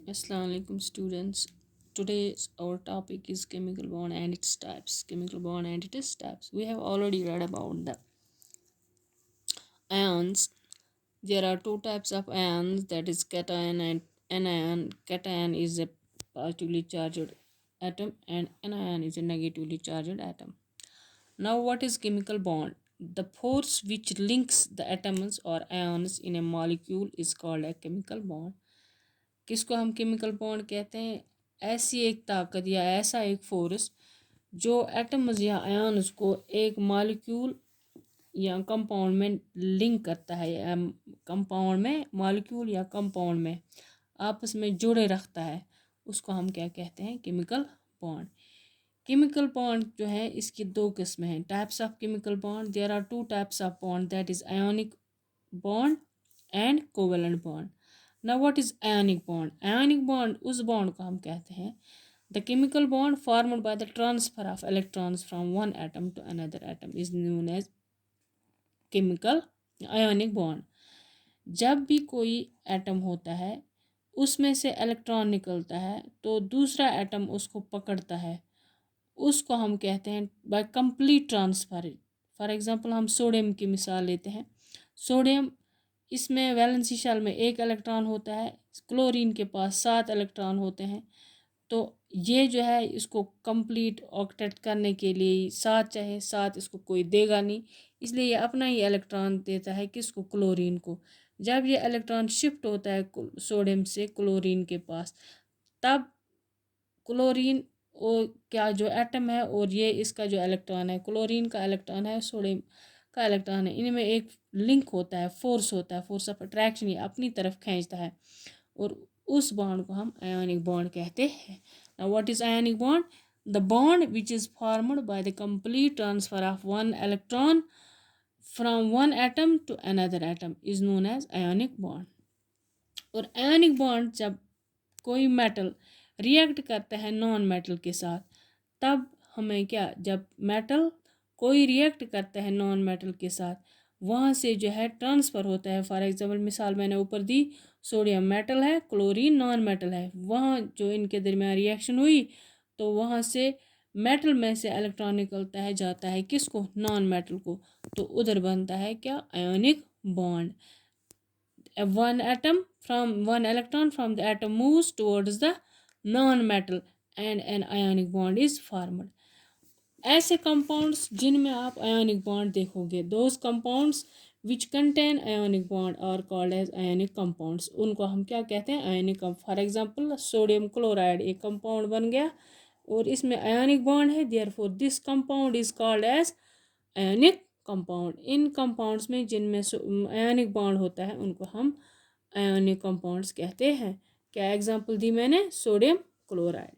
Assalamu alaikum students. Today's our topic is chemical bond and its types. Chemical bond and its types. We have already read about the ions. There are two types of ions, that is cation and anion. Cation is a positively charged atom and anion is a negatively charged atom. Now what is chemical bond? The force which links the atoms or ions in a molecule is called a chemical bond. किसको हम chemical bond कहते हैं? ऐसी एक ताकत या ऐसा एक फोर्स जो एटम्स या आयन्स को एक मॉलिक्यूल या कंपाउंड में लिंक करता है, या कंपाउंड में मॉलिक्यूल या कंपाउंड में आपस में जोड़े रखता है, उसको हम क्या कहते हैं? Chemical bond. केमिकल बॉन्ड जो है इसकी दो किस्में हैं। Types of chemical bond, there are two types of bond, that is ionic bond and covalent bond. Now what is ionic bond? Ionic bond उस bond को हम कहते हैं the chemical bond formed by the transfer of electrons from one atom to another atom is known as chemical ionic bond। जब भी कोई atom होता है उसमें से इलेक्ट्रॉन निकलता है तो दूसरा एटम उसको पकड़ता है, उसको हम कहते हैं by complete transfer. For example हम सोडियम की मिसाल लेते हैं। सोडियम, इसमें वैलेंसी शेल में एक इलेक्ट्रॉन होता है, क्लोरीन के पास 7 इलेक्ट्रॉन होते हैं। तो ये जो है इसको कंप्लीट ऑक्टेट करने के लिए 7 चाहे 7 इसको कोई देगा नहीं, इसलिए ये अपना ही इलेक्ट्रॉन देता है किसको? क्लोरीन को। जब ये इलेक्ट्रॉन शिफ्ट होता है सोडियम से क्लोरीन के पास, तब क्लोरीन और क्या जो एटम है और ये इसका जो इलेक्ट्रॉन है, क्लोरीन का इलेक्ट्रॉन है, सोडियम का इलेक्ट्रॉन है, इनमें एक लिंक होता है, फोर्स होता है, फोर्स ऑफ अट्रैक्शन, ये अपनी तरफ खींचता है और उस बॉन्ड को हम आयोनिक बॉन्ड कहते हैं। Now what is ionic bond? The bond which is formed by the complete transfer of one electron from one atom to another atom is known as ionic bond. और ionic bond जब कोई metal react करता है non metal के साथ, तब हमें क्या, जब मेटल कोई रिएक्ट करता है नॉन मेटल के साथ, वहाँ से जो है ट्रांसफ़र होता है। फॉर एग्जांपल मिसाल मैंने ऊपर दी, सोडियम मेटल है, क्लोरीन नॉन मेटल है, वहाँ जो इनके दरमियान रिएक्शन हुई तो वहाँ से मेटल में से इलेक्ट्रॉन निकलता है, जाता है किसको? नॉन मेटल को। तो उधर बनता है क्या? Ionic bond. One atom from one electron from the atom moves towards the non-metal and an ionic bond is formed। ऐसे कंपाउंड्स जिनमें आप आयोनिक बॉन्ड देखोगे, those compounds which contain ionic bond are called as ionic compounds, उनको हम क्या कहते हैं? Ionic. For example sodium chloride एक कंपाउंड बन गया और इसमें आयोनिक बॉन्ड है, therefore this compound is called as ionic compound. इन कंपाउंड्स में जिनमें आयोनिक बॉन्ड होता है उनको हम आयोनिक कंपाउंड्स कहते हैं। क्या एग्जांपल दी मैंने? Sodium chloride.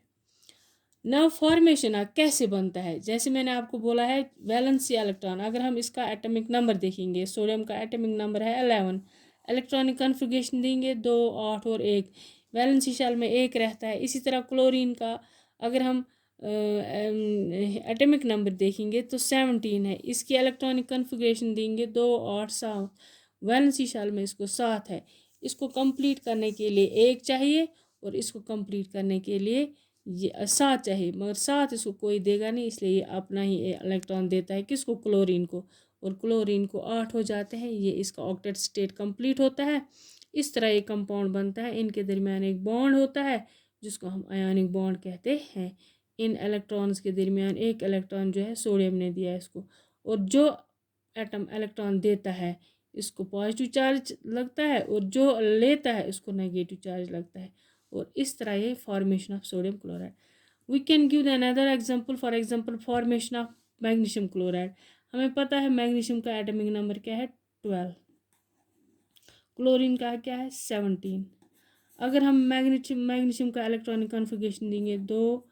नव फॉर्मेशन कैसे बनता है? जैसे मैंने आपको बोला है वैलेंसी इलेक्ट्रॉन, अगर हम इसका एटॉमिक नंबर देखेंगे, सोडियम का एटॉमिक नंबर है 11, इलेक्ट्रॉनिक कन्फिग्रेशन देंगे 2, 8 और 1, वैलेंसी शेल में 1 रहता है। इसी तरह क्लोरीन का अगर हम एटॉमिक नंबर देखेंगे तो 17 है, इसकी इलेक्ट्रॉनिक कन्फिग्रेशन देंगे 2, 8, 7, वैलेंसी शेल में इसको 7 है। इसको कंप्लीट करने के लिए 1 चाहिए और इसको कंप्लीट करने के लिए ये 7 चाहिए, मगर 7 इसको कोई देगा नहीं, इसलिए ये अपना ही इलेक्ट्रॉन देता है किसको? क्लोरीन को। और क्लोरीन को 8 हो जाते हैं, ये इसका ऑक्टेट स्टेट कंप्लीट होता है। इस तरह ये कंपाउंड बनता है, इनके दरमियान एक बॉन्ड होता है जिसको हम आयोनिक बॉन्ड कहते हैं। इन इलेक्ट्रॉन्स के दरमियान एक इलेक्ट्रॉन जो है सोडियम ने दिया है इसको, और जो एटम इलेक्ट्रॉन देता है इसको पॉजिटिव चार्ज लगता है और जो लेता है उसको नेगेटिव चार्ज लगता है, और इस तरह ये formation of sodium chloride. We can give another example, for example formation of magnesium chloride. हमें पता है मैग्नीशियम का एटॉमिक नंबर क्या है? 12, क्लोरीन का क्या है? 17। अगर हम मैग्नीशियम का इलेक्ट्रॉनिक कन्फिग्रेशन देंगे 2,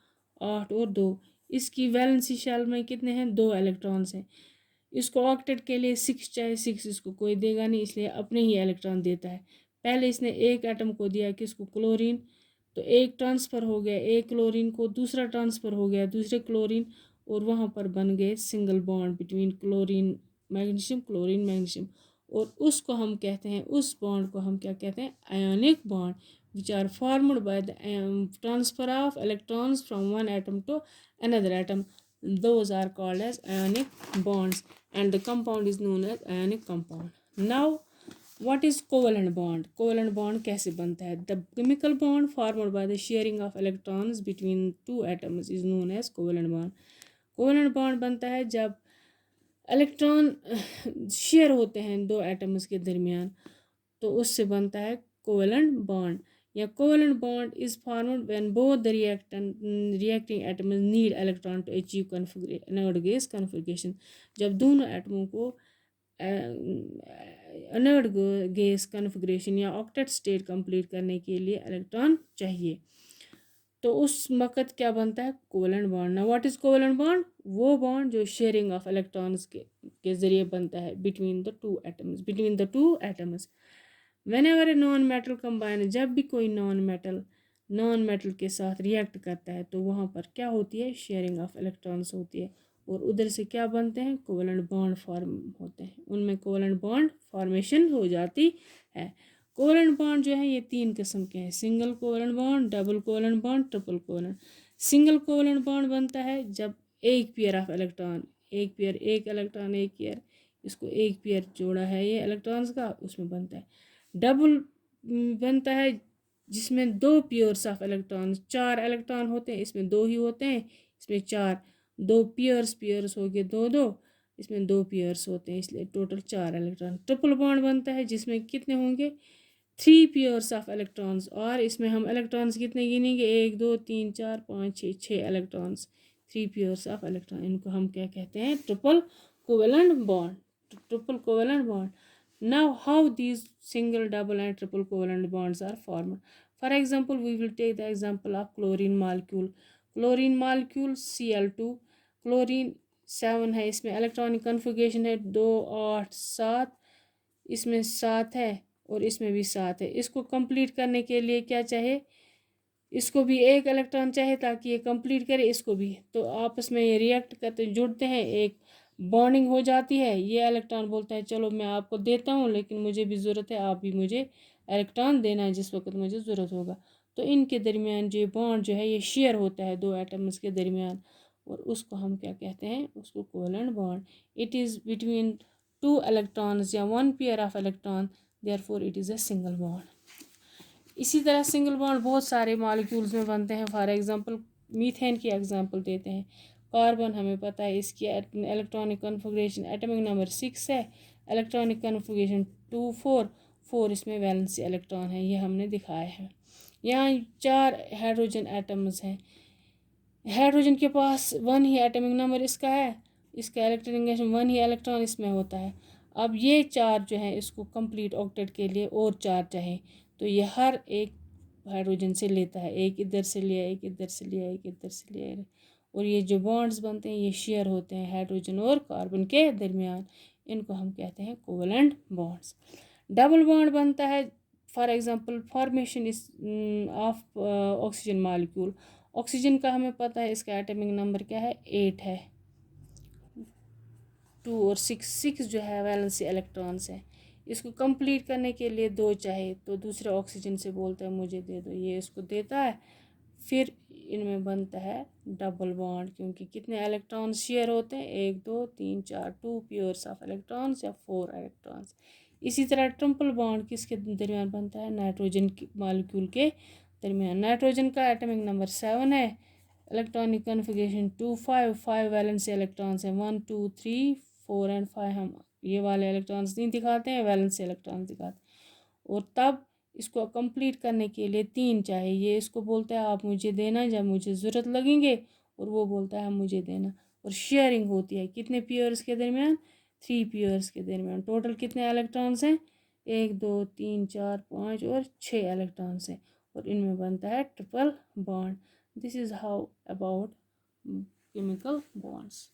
8 और 2, इसकी वैलेंसी शेल में कितने हैं? 2 इलेक्ट्रॉन्स हैं। इसको ऑक्टेट के लिए 6 चाहिए, 6 इसको कोई देगा नहीं, इसलिए अपने ही इलेक्ट्रॉन देता है। पहले इसने एक एटम को दिया किसको? क्लोरीन, तो एक ट्रांसफ़र हो गया, एक क्लोरीन को दूसरा ट्रांसफ़र हो गया, दूसरे क्लोरीन, और वहाँ पर बन गए single bond between chlorine magnesium, chlorine magnesium, और उसको हम कहते हैं, उस बॉन्ड को हम क्या कहते हैं? Ionic bond. which are formed by the transfer of electrons from one atom to another atom. Those are called as ionic bonds, and the compound is known as ionic compound. Now, what is covalent bond? Covalent bond कैसे बनता है? The chemical bond formed by the sharing of electrons between two atoms is known as covalent bond. Covalent bond बनता है जब electron share होते हैं दो atoms के दरमियान, तो उससे बनता है कोवलेंट बॉन्ड. या covalent bond is formed when both the reacting atoms need electron to achieve inert gas configuration. जब दोनों एटमों को इनर्ट गैस कन्फिग्रेशन या ऑक्टेट स्टेट कंप्लीट करने के लिए इलेक्ट्रॉन चाहिए, तो उस वक्त क्या बनता है? Covalent bond. ना व्हाट इज कोवलेंट बॉन्ड? वो बॉन्ड जो शेयरिंग ऑफ इलेक्ट्रॉन्स के जरिए बनता है between the two atoms. Whenever a non metal combine, जब भी कोई नॉन मेटल के साथ रिएक्ट करता है तो वहाँ पर क्या होती है? शेयरिंग ऑफ इलेक्ट्रॉन्स होती है, और उधर से क्या बनते हैं? कोवलेंट बॉन्ड फॉर्म होते हैं, उनमें कोवलेंट बॉन्ड फॉर्मेशन हो जाती है. कोवलेंट बॉन्ड जो है ये 3 किस्म के हैं: single covalent bond, double covalent bond, triple covalent. Single covalent bond बनता है जब एक पेयर ऑफ इलेक्ट्रॉन, एक इलेक्ट्रॉन एक पेयर, इसको एक पेयर जोड़ा है ये इलेक्ट्रॉन्स का, उसमें बनता है. डबल बनता है जिसमें 2 पेयर्स ऑफ इलेक्ट्रॉन, 4 इलेक्ट्रॉन होते हैं, इसमें 2 ही होते हैं, इसमें 4, 2 पेयर्स हो गए, 2 इसमें 2 पेयर्स होते हैं, इसलिए टोटल 4 इलेक्ट्रॉन. ट्रिपल बॉन्ड बनता है जिसमें कितने होंगे? 3 पेयर्स ऑफ इलेक्ट्रॉन्स, और इसमें हम इलेक्ट्रॉन्स कितने गिनेंगे? 1 2 3 4 5 6 इलेक्ट्रॉन्स, 3 पेयर्स ऑफ इलेक्ट्रॉन. इनको हम क्या कहते हैं? Triple covalent bond. Triple covalent bond. Now, how these single, double, and triple covalent bonds are formed? For example, we will take the example of chlorine molecule. Chlorine molecule Cl2, chlorine 7 है, इसमें electronic configuration है 2 8 7, इसमें 7 है और इसमें भी 7 है. इसको कंप्लीट करने के लिए क्या चाहिए? इसको भी एक इलेक्ट्रॉन चाहिए ताकि ये कंप्लीट करे इसको भी. तो आपस में ये रिएक्ट करते जुड़ते हैं, एक बॉन्डिंग हो जाती है. ये इलेक्ट्रॉन बोलता है चलो मैं आपको देता हूँ, लेकिन मुझे भी ज़रूरत है, आप भी मुझे इलेक्ट्रॉन देना है जिस वक्त मुझे ज़रूरत होगा. तो इनके दरमियान जो बॉन्ड जो है ये शेयर होता है दो एटम्स के दरमियान, और उसको हम क्या कहते हैं? उसको covalent bond. It is between 2 electrons या 1 pair of electron, therefore it is a single bond. इसी तरह सिंगल बॉन्ड बहुत सारे मॉलिक्यूल्स में बनते हैं. फॉर एग्जांपल मीथेन की एग्जांपल देते हैं. कार्बन हमें पता है इसकी इलेक्ट्रॉनिक कन्फिग्रेशन एटॉमिक नंबर 6 है, इलेक्ट्रॉनिक कन्फिग्रेशन 2 4 4, इसमें वैलेंसी इलेक्ट्रॉन है, ये हमने दिखाया है. यहाँ 4 हाइड्रोजन एटम्स हैं. हाइड्रोजन के पास 1 ही एटॉमिक नंबर इसका है, इसका इलेक्ट्रॉनिक 1 ही इलेक्ट्रॉन इसमें होता है. अब ये 4 जो है इसको कंप्लीट ऑक्टेट के लिए और 4 चाहिए, तो ये हर एक हाइड्रोजन से लेता है, एक इधर से लिया, एक इधर से लिया, एक इधर से लिया, और ये जो बॉन्ड्स बनते हैं ये शेयर होते हैं हाइड्रोजन और कार्बन के दरमियान. इनको हम कहते हैं कोवलेंट बॉन्ड्स. डबल बॉन्ड बनता है फॉर एग्जांपल फॉर्मेशन इस ऑफ ऑक्सीजन मॉलिक्यूल. ऑक्सीजन का हमें पता है इसका एटॉमिक नंबर क्या है? 8 है. 2 और 6 जो है वैलेंसी इलेक्ट्रॉन्स है. इसको कंप्लीट करने के लिए 2 चाहिए, तो दूसरे ऑक्सीजन से बोलता है मुझे दे दो, ये इसको देता है. फिर इनमें बनता है डबल बॉन्ड, क्योंकि कितने इलेक्ट्रॉन्स शेयर होते हैं? 1 2 3 4, 2 पेयर्स ऑफ इलेक्ट्रॉन्स या 4 इलेक्ट्रॉन्स. इसी तरह ट्रिपल बॉन्ड किसके दरमियान बनता है? नाइट्रोजन मॉलिक्यूल के दरमियान. नाइट्रोजन का एटॉमिक नंबर 7 है, इलेक्ट्रॉनिक कन्फिग्रेशन 2 5 5 वैलेंसी इलेक्ट्रॉन्स हैं, 1 2 3 4 एंड 5. हम ये वाले इलेक्ट्रॉन्स नहीं दिखाते हैं, वैलेंसी इलेक्ट्रॉन्स दिखाते हैं. और तब इसको कंप्लीट करने के लिए 3 चाहिए. ये इसको बोलता है आप मुझे देना जब मुझे ज़रूरत लगेंगे, और वो बोलता है मुझे देना. और शेयरिंग होती है कितने पेयर्स के दरमियान? 3 पेयर्स के दरमियान. टोटल कितने इलेक्ट्रॉन्स हैं? 1 2 3 4 5 और 6 इलेक्ट्रॉन्स हैं, और इनमें बनता है triple bond. This is how about chemical bonds.